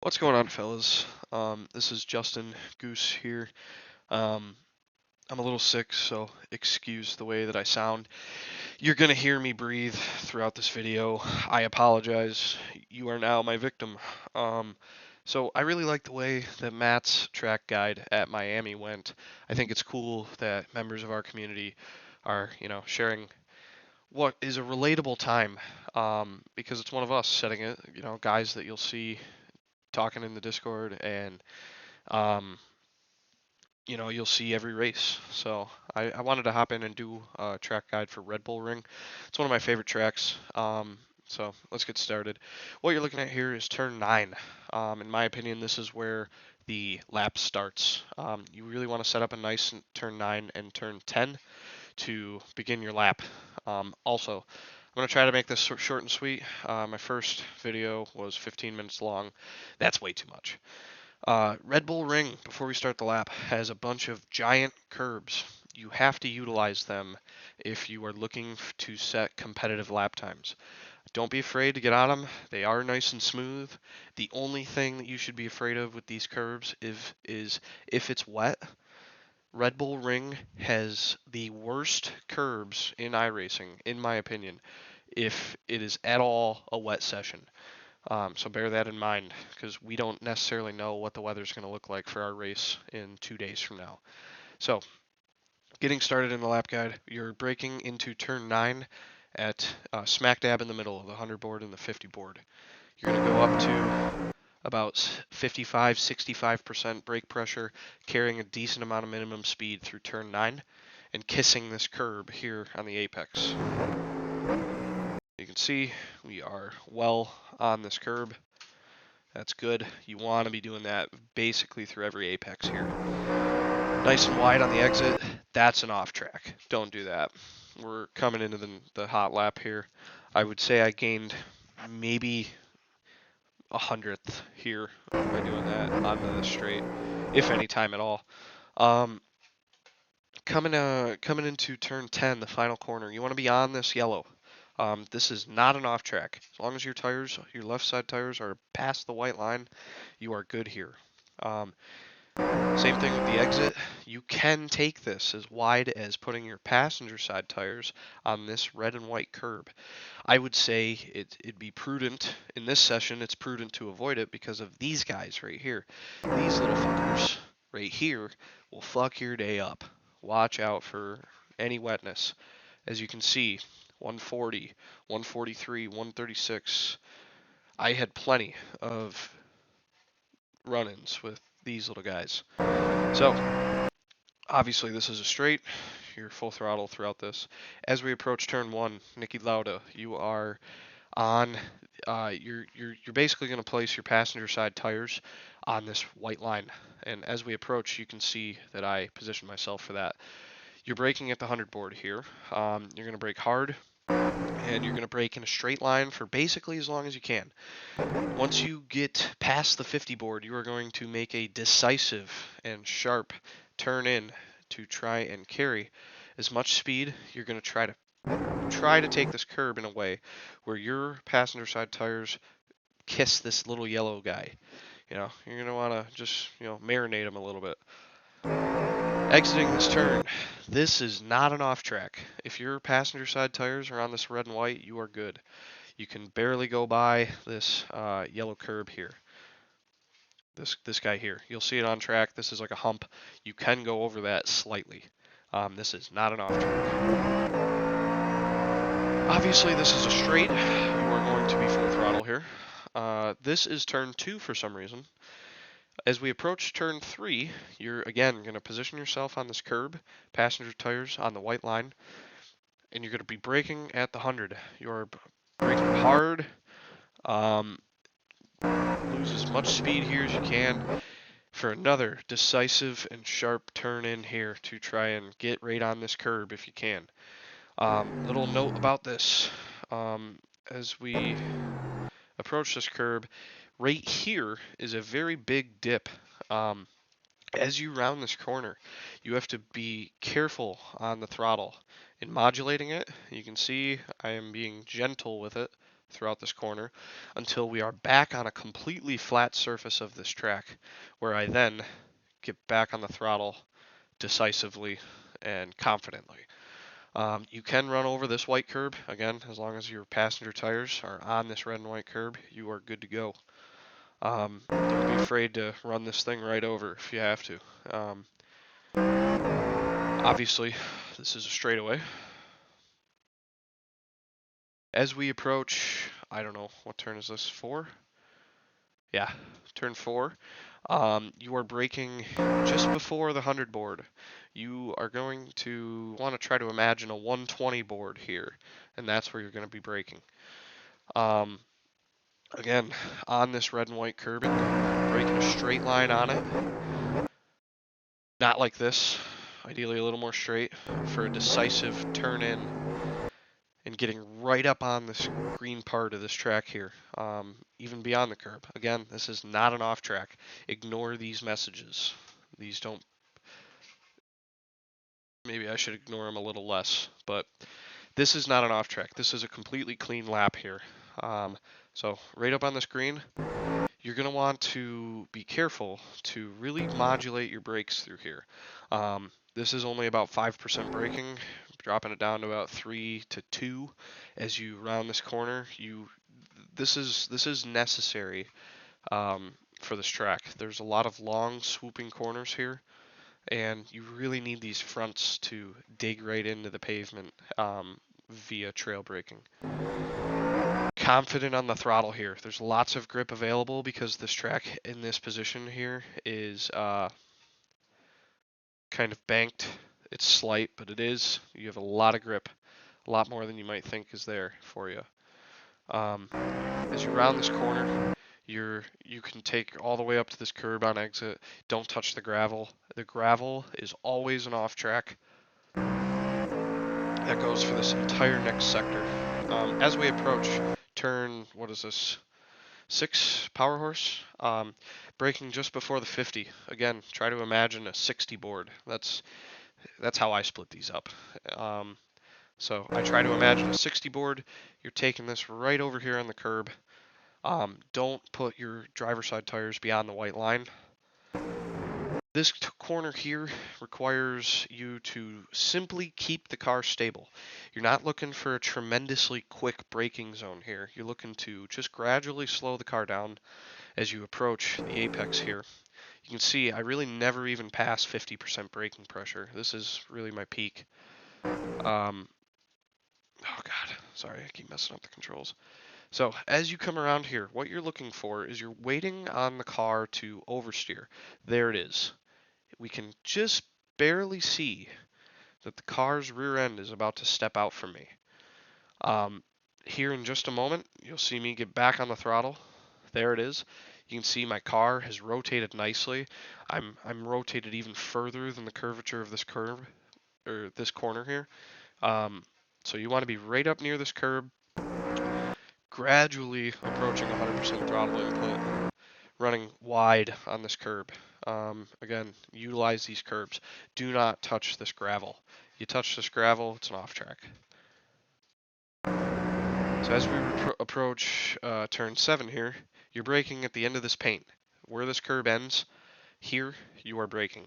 What's going on, fellas? This is Justin Goose here. Um, I'm a little sick, so excuse the way that I sound. You're gonna hear me breathe throughout this video. I apologize. You are now my victim. Um, so I really like the way that Matt's track guide at Miami went. I think it's cool that members of our community are, sharing what is a relatable time, because it's one of us setting it. Guys that you'll see talking in the Discord and um, you'll see every race. So I wanted to hop in and do a track guide for Red Bull Ring. It's one of my favorite tracks. So let's get started. What you're looking at here is turn 9. In my opinion, this is where the lap starts. You really want to set up a nice turn 9 and turn 10 to begin your lap. Also, I'm going to try to make this short and sweet. My first video was 15 minutes long. That's way too much. Red Bull Ring, before we start the lap, has a bunch of giant curbs. You have to utilize them if you are looking to set competitive lap times. Don't be afraid to get on them. They are nice and smooth. The only thing that you should be afraid of with these curbs is if it's wet. Red Bull Ring has the worst curbs in iRacing, in my opinion, if it is at all a wet session. So bear that in mind because we don't necessarily know what the weather's going to look like for our race in 2 days from now. So getting started in the lap guide, you're braking into turn 9 at smack dab in the middle of the 100 board and the 50 board. You're going to go up to about 55-65% brake pressure, carrying a decent amount of minimum speed through turn 9 and kissing this curb here on the apex. You can see we are well on this curb. That's good. You want to be doing that basically through every apex here. Nice and wide on the exit. That's an off track. Don't do that. We're coming into the hot lap here. I would say I gained maybe 100th here by doing that on the straight, if any time at all. Um, coming into turn 10, the final corner, you want to be on this yellow. This is not an off track. As long as your tires, your left side tires, are past the white line, you are good here. Same thing with the exit. You can take this as wide as putting your passenger side tires on this red and white curb. I would say it'd be prudent in this session. It's prudent to avoid it because of these guys right here. These little fuckers right here will fuck your day up. Watch out for any wetness. As you can see, 140, 143, 136. I had plenty of run-ins with these little guys. So, obviously this is a straight. You're full throttle throughout this. As we approach turn 1, Niki Lauda, you are on. You're basically going to place your passenger side tires on this white line, and as we approach, you can see that I position myself for that. You're braking at the 100 board here. You're going to brake hard, and you're going to brake in a straight line for basically as long as you can. Once you get past the 50 board, you are going to make a decisive and sharp turn in to try and carry as much speed. You're going to try to take this curb in a way where your passenger side tires kiss this little yellow guy. You're going to want to just, marinate him a little bit. Exiting this turn, this is not an off track. If your passenger side tires are on this red and white, you are good. You can barely go by this yellow curb here. This guy here. You'll see it on track. This is like a hump. You can go over that slightly. This is not an off track. Obviously, this is a straight. You are going to be full throttle here. This is turn 2 for some reason. As we approach turn 3, you're again going to position yourself on this curb, passenger tires on the white line, and you're going to be braking at the 100. You're braking hard. Lose as much speed here as you can for another decisive and sharp turn in here to try and get right on this curb if you can. Little note about this. As we approach this curb, right here is a very big dip. As you round this corner, you have to be careful on the throttle. In modulating it, you can see I am being gentle with it throughout this corner until we are back on a completely flat surface of this track, where I then get back on the throttle decisively and confidently. You can run over this white curb, again, as long as your passenger tires are on this red and white curb, you are good to go. Don't be afraid to run this thing right over if you have to. Obviously, this is a straightaway. As we approach, I don't know, what turn is this? 4? Yeah, turn 4. You are braking just before the 100 board. You are going to want to try to imagine a 120 board here, and that's where you're going to be braking. Again, on this red and white curbing, braking a straight line on it. Not like this, ideally a little more straight, for a decisive turn in and getting right up on this green part of this track here, even beyond the curb. Again, this is not an off track. Ignore these messages. These don't, maybe I should ignore them a little less, but this is not an off track. This is a completely clean lap here. So right up on this green, you're going to want to be careful to really modulate your brakes through here. This is only about 5% braking, dropping it down to about 3 to 2 as you round this corner. This is necessary for this track. There's a lot of long swooping corners here, and you really need these fronts to dig right into the pavement via trail braking. Confident on the throttle here. There's lots of grip available because this track in this position here is kind of banked. It's slight, but it is. You have a lot of grip, a lot more than you might think is there for you. As you round this corner, you can take all the way up to this curb on exit. Don't touch the gravel. The gravel is always an off track. That goes for this entire next sector. As we approach turn, what is this, 6 power horse, braking just before the 50. Again, try to imagine a 60 board. That's how I split these up. So I try to imagine a 60 board. You're taking this right over here on the curb. Don't put your driver's side tires beyond the white line. This corner here requires you to simply keep the car stable. You're not looking for a tremendously quick braking zone here. You're looking to just gradually slow the car down as you approach the apex here. You can see I really never even pass 50% braking pressure. This is really my peak. Oh God, sorry, I keep messing up the controls. So as you come around here, what you're looking for is you're waiting on the car to oversteer. There it is. We can just barely see that the car's rear end is about to step out from me. Here in just a moment, you'll see me get back on the throttle. There it is. You can see my car has rotated nicely. I'm rotated even further than the curvature of this curve, or this corner here. So you want to be right up near this curb, gradually approaching 100% throttle input, running wide on this curb. Again, utilize these curbs. Do not touch this gravel. You touch this gravel, it's an off track. So as we approach turn 7 here, you're braking at the end of this paint. Where this curb ends, here you are braking.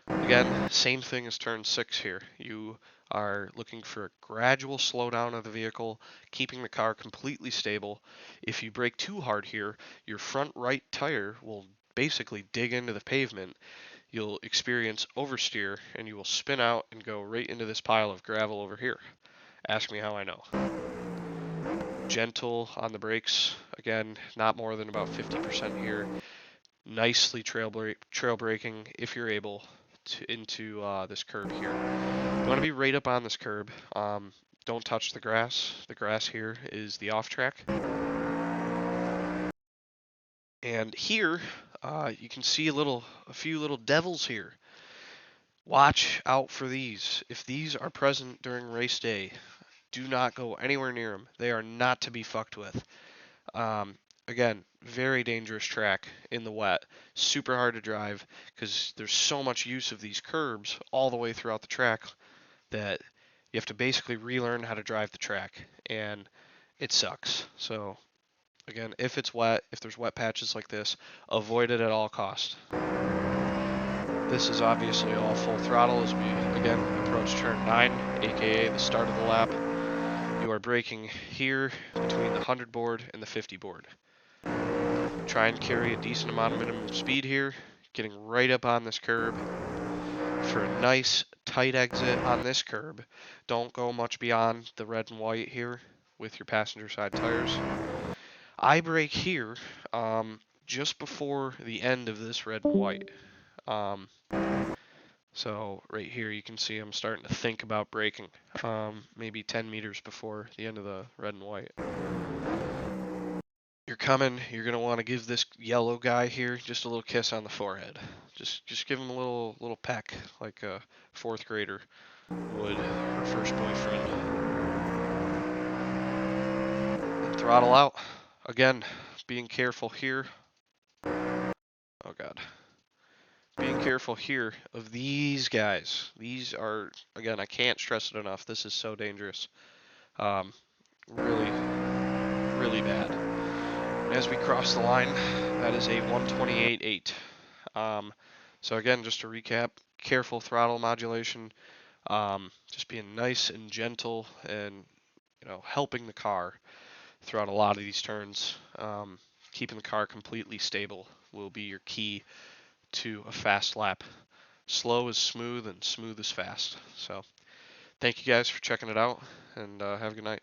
Again, same thing as turn 6 here. You are looking for a gradual slowdown of the vehicle, keeping the car completely stable. If you brake too hard here, your front right tire will basically dig into the pavement. You'll experience oversteer and you will spin out and go right into this pile of gravel over here. Ask me how I know. Gentle on the brakes. Again, not more than about 50% here. Nicely trail braking if you're able into this curb here. You want to be right up on this curb. Don't touch the grass. The grass here is the off track. And here, you can see a few little devils here. Watch out for these. If these are present during race day, do not go anywhere near them. They are not to be fucked with. Again, very dangerous track in the wet. Super hard to drive because there's so much use of these curbs all the way throughout the track that you have to basically relearn how to drive the track. And it sucks. So again, if it's wet, if there's wet patches like this, avoid it at all cost. This is obviously all full throttle as we again approach turn 9, aka the start of the lap. You are braking here between the 100 board and the 50 board. Try and carry a decent amount of minimum speed here, getting right up on this curb for a nice tight exit on this curb. Don't go much beyond the red and white here with your passenger side tires. I brake here just before the end of this red and white. So right here you can see I'm starting to think about braking, maybe 10 meters before the end of the red and white. You're coming, you're going to want to give this yellow guy here just a little kiss on the forehead. Just give him a little peck like a fourth grader would her first boyfriend. And throttle out. Again, being careful here. Oh god. Being careful here of these guys. These are, again, I can't stress it enough. This is so dangerous. Really, really bad. And as we cross the line, that is a 128.8. So again, just to recap, careful throttle modulation, just being nice and gentle and, helping the car throughout a lot of these turns. Keeping the car completely stable will be your key to a fast lap. Slow is smooth and smooth is fast. So thank you guys for checking it out, and have a good night.